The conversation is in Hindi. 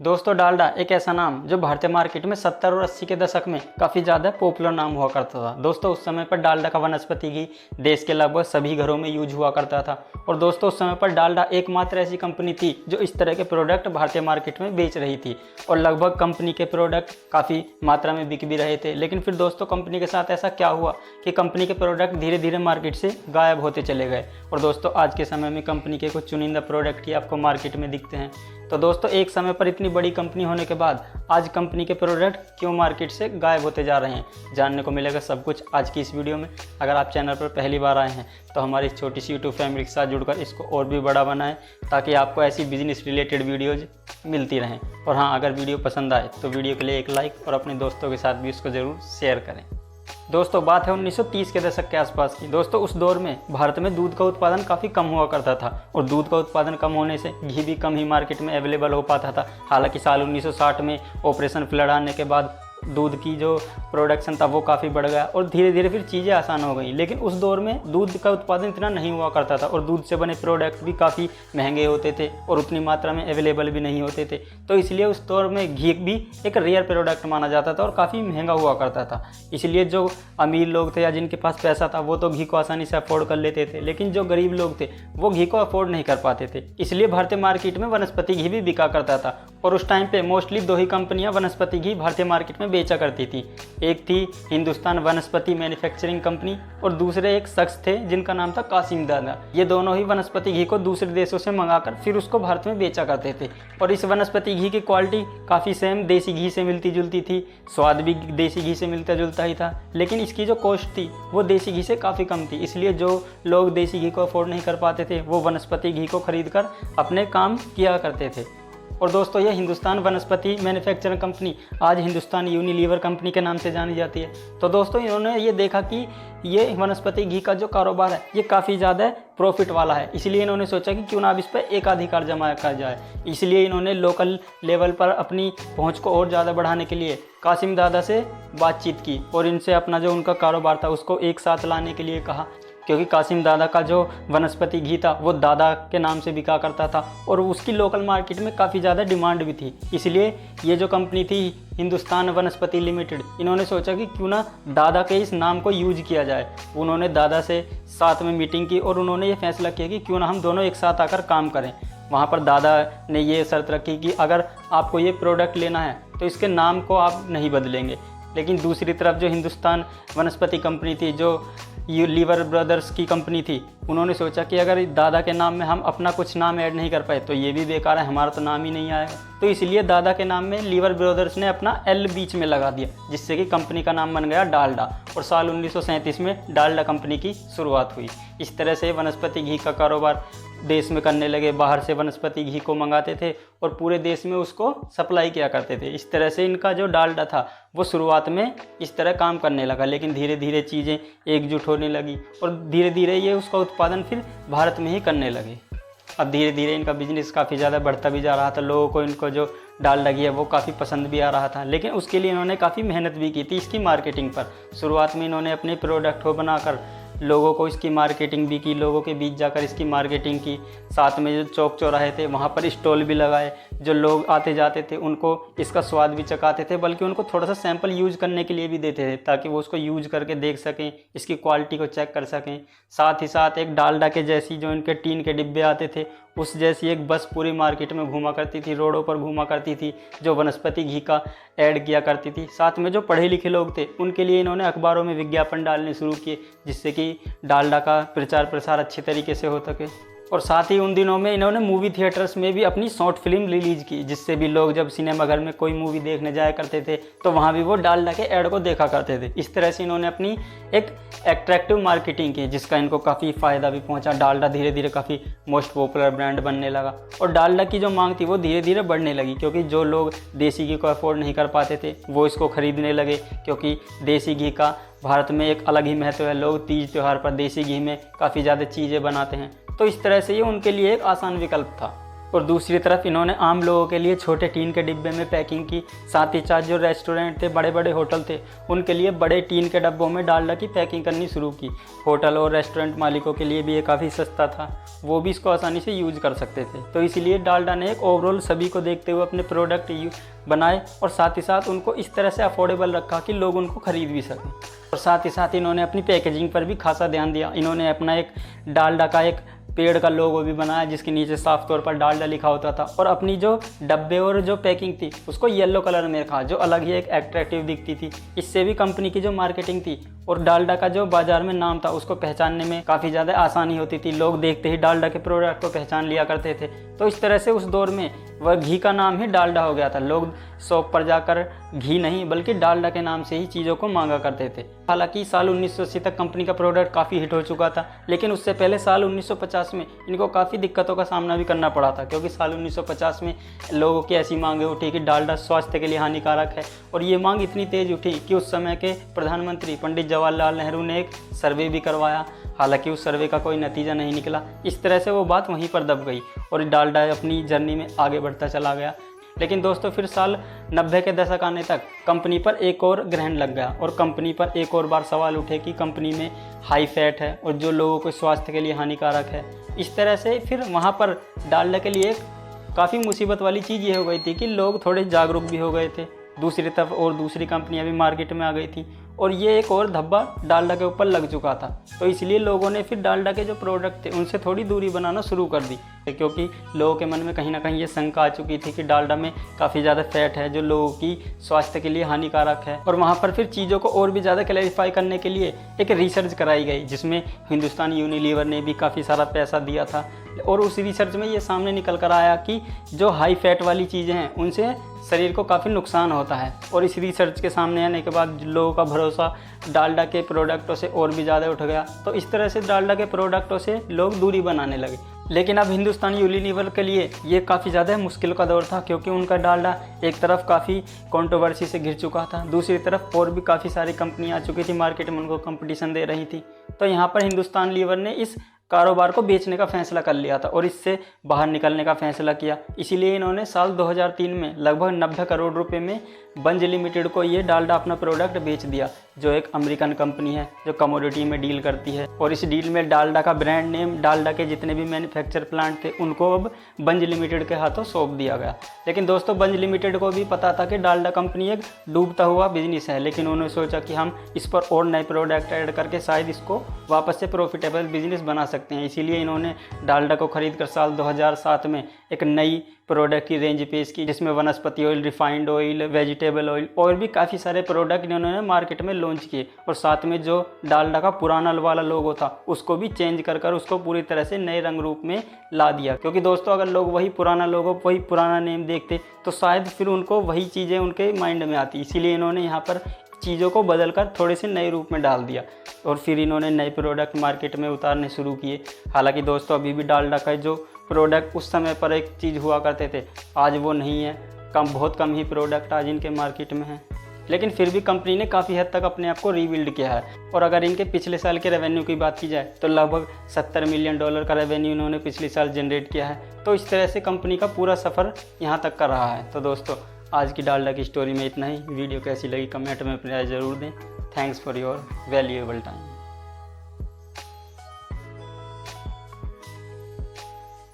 दोस्तों डालडा एक ऐसा नाम जो भारतीय मार्केट में 70 और 80 के दशक में काफ़ी ज़्यादा पॉपुलर नाम हुआ करता था। दोस्तों उस समय पर डालडा का वनस्पति घी देश के लगभग सभी घरों में यूज हुआ करता था। और दोस्तों उस समय पर डालडा एकमात्र ऐसी कंपनी थी जो इस तरह के प्रोडक्ट भारतीय मार्केट में बेच रही थी और लगभग कंपनी के प्रोडक्ट काफ़ी मात्रा में बिक भी रहे थे। लेकिन फिर दोस्तों कंपनी के साथ ऐसा क्या हुआ कि कंपनी के प्रोडक्ट धीरे धीरे मार्केट से गायब होते चले गए। और दोस्तों आज के समय में कंपनी के कुछ चुनिंदा प्रोडक्ट ही आपको मार्केट में दिखते हैं। तो दोस्तों एक समय पर इतनी बड़ी कंपनी होने के बाद आज कंपनी के प्रोडक्ट क्यों मार्केट से गायब होते जा रहे हैं, जानने को मिलेगा सब कुछ आज की इस वीडियो में। अगर आप चैनल पर पहली बार आए हैं तो हमारी इस छोटी सी यूट्यूब फैमिली के साथ जुड़कर इसको और भी बड़ा बनाएं ताकि आपको ऐसी बिजनेस रिलेटेड वीडियोज मिलती रहें। और हाँ, अगर वीडियो पसंद आए तो वीडियो के लिए एक लाइक और अपने दोस्तों के साथ भी उसको ज़रूर शेयर करें। दोस्तों बात है 1930 के दशक के आसपास की। दोस्तों उस दौर में भारत में दूध का उत्पादन काफ़ी कम हुआ करता था और दूध का उत्पादन कम होने से घी भी कम ही मार्केट में अवेलेबल हो पाता था। हालांकि साल 1960 में ऑपरेशन फ्लड आने के बाद दूध की जो प्रोडक्शन था वो काफ़ी बढ़ गया और धीरे धीरे फिर चीज़ें आसान हो गई। लेकिन उस दौर में दूध का उत्पादन इतना नहीं हुआ करता था और दूध से बने प्रोडक्ट भी काफ़ी महंगे होते थे और उतनी मात्रा में अवेलेबल भी नहीं होते थे। तो इसलिए उस दौर में घी भी एक रेयर प्रोडक्ट माना जाता था और काफ़ी महंगा हुआ करता था। इसलिए जो अमीर लोग थे या जिनके पास पैसा था वो तो घी को आसानी से अफोर्ड कर लेते थे, लेकिन जो गरीब लोग थे वो घी को अफोर्ड नहीं कर पाते थे। इसलिए भारतीय मार्केट में वनस्पति घी भी बिका करता था और उस टाइम पे मोस्टली दो ही कंपनियां वनस्पति घी भारतीय मार्केट में बेचा करती थी। एक थी हिंदुस्तान वनस्पति मैन्युफैक्चरिंग कंपनी और दूसरे एक शख्स थे जिनका नाम था कासिम दादा। ये दोनों ही वनस्पति घी को दूसरे देशों से मंगाकर फिर उसको भारत में बेचा करते थे। और इस वनस्पति घी की क्वालिटी काफ़ी सेम देसी घी से मिलती जुलती थी, स्वाद भी देसी घी से मिलता जुलता ही था, लेकिन इसकी जो कॉस्ट थी वो देसी घी से काफ़ी कम थी। इसलिए जो लोग देसी घी को अफोर्ड नहीं कर पाते थे वो वनस्पति घी को खरीद कर अपने काम किया करते थे। और दोस्तों ये हिंदुस्तान वनस्पति मैन्युफैक्चरिंग कंपनी आज हिंदुस्तान यूनिलीवर कंपनी के नाम से जानी जाती है। तो दोस्तों इन्होंने ये देखा कि ये वनस्पति घी का जो कारोबार है ये काफ़ी ज़्यादा प्रॉफिट वाला है, इसलिए इन्होंने सोचा कि क्यों ना अब इस पर एकाधिकार जमा किया जाए। इसलिए इन्होंने लोकल लेवल पर अपनी पहुंच को और ज़्यादा बढ़ाने के लिए कासिम दादा से बातचीत की और इनसे अपना जो उनका कारोबार था उसको एक साथ लाने के लिए कहा, क्योंकि कासिम दादा का जो वनस्पति घी था वो दादा के नाम से बिका करता था और उसकी लोकल मार्केट में काफ़ी ज़्यादा डिमांड भी थी। इसलिए ये जो कंपनी थी हिंदुस्तान वनस्पति लिमिटेड, इन्होंने सोचा कि क्यों ना दादा के इस नाम को यूज किया जाए। उन्होंने दादा से साथ में मीटिंग की और उन्होंने ये फैसला किया कि क्यों ना हम दोनों एक साथ आकर काम करें। वहाँ पर दादा ने ये शर्त रखी कि अगर आपको ये प्रोडक्ट लेना है तो इसके नाम को आप नहीं बदलेंगे। लेकिन दूसरी तरफ जो हिंदुस्तान वनस्पति कंपनी थी, जो लीवर ब्रदर्स की कंपनी थी, उन्होंने सोचा कि अगर दादा के नाम में हम अपना कुछ नाम ऐड नहीं कर पाए तो ये भी बेकार है, हमारा तो नाम ही नहीं आएगा। तो इसलिए दादा के नाम में लीवर ब्रदर्स ने अपना एल बीच में लगा दिया, जिससे कि कंपनी का नाम बन गया डालडा और साल 1937 में डालडा कंपनी की शुरुआत हुई। इस तरह से वनस्पति घी का कारोबार देश में करने लगे। बाहर से वनस्पति घी को मंगाते थे और पूरे देश में उसको सप्लाई किया करते थे। इस तरह से इनका जो डालडा था वो शुरुआत में इस तरह काम करने लगा, लेकिन धीरे धीरे चीज़ें एकजुट होने लगी और धीरे धीरे ये उसका उत्पादन फिर भारत में ही करने लगे। अब धीरे धीरे इनका बिजनेस काफ़ी ज़्यादा बढ़ता भी जा रहा था, लोगों को इनको जो डालडा घी है वो काफ़ी पसंद भी आ रहा था, लेकिन उसके लिए इन्होंने काफ़ी मेहनत भी की थी इसकी मार्केटिंग पर। शुरुआत में इन्होंने अपने प्रोडक्ट को बनाकर लोगों को इसकी मार्केटिंग भी की, लोगों के बीच जाकर इसकी मार्केटिंग की। साथ में जो चौक चौराहे थे वहाँ पर स्टॉल भी लगाए, जो लोग आते जाते थे उनको इसका स्वाद भी चखाते थे, बल्कि उनको थोड़ा सा सैंपल यूज करने के लिए भी देते थे ताकि वो उसको यूज करके देख सकें, इसकी क्वालिटी को चेक कर सकें। साथ ही साथ एक डालडा के जैसी जो इनके टीन के डिब्बे आते थे उस जैसी एक बस पूरी मार्केट में घूमा करती थी, रोडों पर घूमा करती थी, जो वनस्पति घी का ऐड किया करती थी। साथ में जो पढ़े लिखे लोग थे उनके लिए इन्होंने अखबारों में विज्ञापन डालने शुरू किए, जिससे कि डालडा का प्रचार प्रसार अच्छे तरीके से हो सके। और साथ ही उन दिनों में इन्होंने मूवी थिएटर्स में भी अपनी शॉर्ट फिल्म रिलीज़ की, जिससे भी लोग जब सिनेमा घर में कोई मूवी देखने जाया करते थे तो वहाँ भी वो डालडा के ऐड को देखा करते थे। इस तरह से इन्होंने अपनी एक एट्रैक्टिव मार्केटिंग की, जिसका इनको काफ़ी फ़ायदा भी पहुँचा। डालडा धीरे धीरे काफ़ी मोस्ट पॉपुलर ब्रांड बनने लगा और डालडा की जो मांग थी वो धीरे धीरे बढ़ने लगी, क्योंकि जो लोग देसी घी को अफोर्ड नहीं कर पाते थे वो इसको ख़रीदने लगे, क्योंकि देसी घी का भारत में एक अलग ही महत्व है। लोग तीज त्यौहार पर देसी घी में काफ़ी ज़्यादा चीज़ें बनाते हैं, तो इस तरह से ये उनके लिए एक आसान विकल्प था। और दूसरी तरफ इन्होंने आम लोगों के लिए छोटे टीन के डिब्बे में पैकिंग की। साथ ही साथ जो रेस्टोरेंट थे, बड़े बड़े होटल थे, उनके लिए बड़े टीन के डब्बों में डालडा की पैकिंग करनी शुरू की। होटल और रेस्टोरेंट मालिकों के लिए भी ये काफ़ी सस्ता था, वो भी इसको आसानी से यूज कर सकते थे। तो इसलिए डालडा ने एक ओवरऑल सभी को देखते हुए अपने प्रोडक्ट बनाए और साथ ही साथ उनको इस तरह से अफोर्डेबल रखा कि लोग उनको खरीद भी सकें। और साथ ही साथ इन्होंने अपनी पैकेजिंग पर भी खासा ध्यान दिया। इन्होंने अपना एक डालडा का एक पेड़ का लोगो भी बनाया जिसके नीचे साफ तौर पर डालडा लिखा होता था, और अपनी जो डब्बे और जो पैकिंग थी उसको येलो कलर में रखा, जो अलग ही एक एट्रैक्टिव दिखती थी। इससे भी कंपनी की जो मार्केटिंग थी और डालडा का जो बाजार में नाम था उसको पहचानने में काफ़ी ज़्यादा आसानी होती थी। लोग देखते ही डालडा के प्रोडक्ट को पहचान लिया करते थे। तो इस तरह से उस दौर में वह घी का नाम ही डालडा हो गया था। लोग शॉप पर जाकर घी नहीं बल्कि डालडा के नाम से ही चीज़ों को मांगा करते थे। हालांकि साल 1980 तक कंपनी का प्रोडक्ट काफ़ी हिट हो चुका था, लेकिन उससे पहले साल 1950 में इनको काफ़ी दिक्कतों का सामना भी करना पड़ा था, क्योंकि साल 1950 में लोगों की ऐसी मांगें उठी कि डालडा स्वास्थ्य के लिए हानिकारक है। और ये मांग इतनी तेज़ उठी कि उस समय के प्रधानमंत्री पंडित जवाहरलाल नेहरू ने एक सर्वे भी करवाया। हालांकि उस सर्वे का कोई नतीजा नहीं निकला। इस तरह से वो बात वहीं पर दब गई और डालडा अपनी जर्नी में आगे बढ़ता चला गया। लेकिन दोस्तों फिर साल 90 के दशक आने तक कंपनी पर एक और ग्रहण लग गया और कंपनी पर एक और बार सवाल उठे कि कंपनी में हाई फैट है और जो लोगों के स्वास्थ्य के लिए हानिकारक है। इस तरह से फिर वहाँ पर डालडा के लिए काफ़ी मुसीबत वाली चीज़ ये हो गई थी कि लोग थोड़े जागरूक भी हो गए थे। दूसरी तरफ और दूसरी कंपनियां भी मार्केट में आ गई थी और ये एक और धब्बा डालडा के ऊपर लग चुका था। तो इसलिए लोगों ने फिर डालडा के जो प्रोडक्ट थे उनसे थोड़ी दूरी बनाना शुरू कर दी, क्योंकि लोगों के मन में कहीं ना कहीं ये शंका आ चुकी थी कि डालडा में काफ़ी ज़्यादा फैट है जो लोगों की स्वास्थ्य के लिए हानिकारक है। और वहाँ पर फिर चीज़ों को और भी ज़्यादा क्लैरिफाई करने के लिए एक रिसर्च कराई गई, जिसमें हिंदुस्तान यूनिलीवर ने भी काफ़ी सारा पैसा दिया था। और उस रिसर्च में ये सामने निकल कर आया कि जो हाई फैट वाली चीज़ें हैं उनसे शरीर को काफ़ी नुकसान होता है। और इस रिसर्च के सामने आने के बाद लोगों का भरोसा डालडा के प्रोडक्टों से और भी ज़्यादा उठ गया। तो इस तरह से डालडा के प्रोडक्टों से लोग दूरी बनाने लगे। लेकिन अब हिंदुस्तान यूनिलीवर के लिए ये काफ़ी ज़्यादा मुश्किल का दौर था, क्योंकि उनका डालडा एक तरफ काफ़ी कंट्रोवर्सी से घिर चुका था, दूसरी तरफ और भी काफ़ी सारी कंपनियाँ आ चुकी थी मार्केट में, उनको कंपटीशन दे रही थी। तो यहाँ पर हिंदुस्तान लीवर ने इस कारोबार को बेचने का फैसला कर लिया था और इससे बाहर निकलने का फैसला किया। इसीलिए इन्होंने साल 2003 में लगभग 90 करोड़ रुपए में बंज लिमिटेड को ये डालडा अपना प्रोडक्ट बेच दिया, जो एक अमेरिकन कंपनी है जो कमोडिटी में डील करती है। और इस डील में डालडा का ब्रांड नेम, डालडा के जितने भी मैन्युफैक्चर प्लांट थे उनको अब बंज लिमिटेड के हाथों सौंप दिया गया। लेकिन दोस्तों बंज लिमिटेड को भी पता था कि डालडा कंपनी एक डूबता हुआ बिजनेस है, लेकिन उन्होंने सोचा कि हम इस पर और नए प्रोडक्ट ऐड करके शायद इसको वापस से प्रॉफिटेबल बिजनेस बना सकते हैं। इसीलिए इन्होंने डालडा को खरीद कर साल 2007 में एक नई प्रोडक्ट की रेंज पेश की, जिसमें वनस्पति oil, refined oil, vegetable oil और भी काफ़ी सारे प्रोडक्ट इन्होंने मार्केट में लॉन्च किए। और साथ में जो डालडा का पुराना वाला लोगो था उसको भी चेंज कर उसको पूरी तरह से नए रंग रूप में ला दिया, क्योंकि दोस्तों अगर लोग वही पुराना लोगो, वही पुराना नेम देखते तो शायद फिर उनको वही चीज़ें उनके माइंड में आती। इसीलिए इन्होंने यहाँ पर चीज़ों को बदलकर थोड़े से नए रूप में डाल दिया और फिर इन्होंने नए प्रोडक्ट मार्केट में उतारने शुरू किए। हालांकि दोस्तों अभी भी डालडा का जो प्रोडक्ट उस समय पर एक चीज़ हुआ करते थे, आज वो नहीं है। बहुत कम ही प्रोडक्ट आज इनके मार्केट में हैं, लेकिन फिर भी कंपनी ने काफ़ी हद तक अपने आप को रीबिल्ड किया है। और अगर इनके पिछले साल के रेवेन्यू की बात की जाए तो लगभग $70 मिलियन का रेवेन्यू इन्होंने पिछले साल जनरेट किया है। तो इस तरह से कंपनी का पूरा सफ़र यहाँ तक का रहा है। तो दोस्तों आज की डालडा की स्टोरी में इतना ही। वीडियो कैसी लगी कमेंट में अपनी राय ज़रूर दें। Thanks for your valuable time.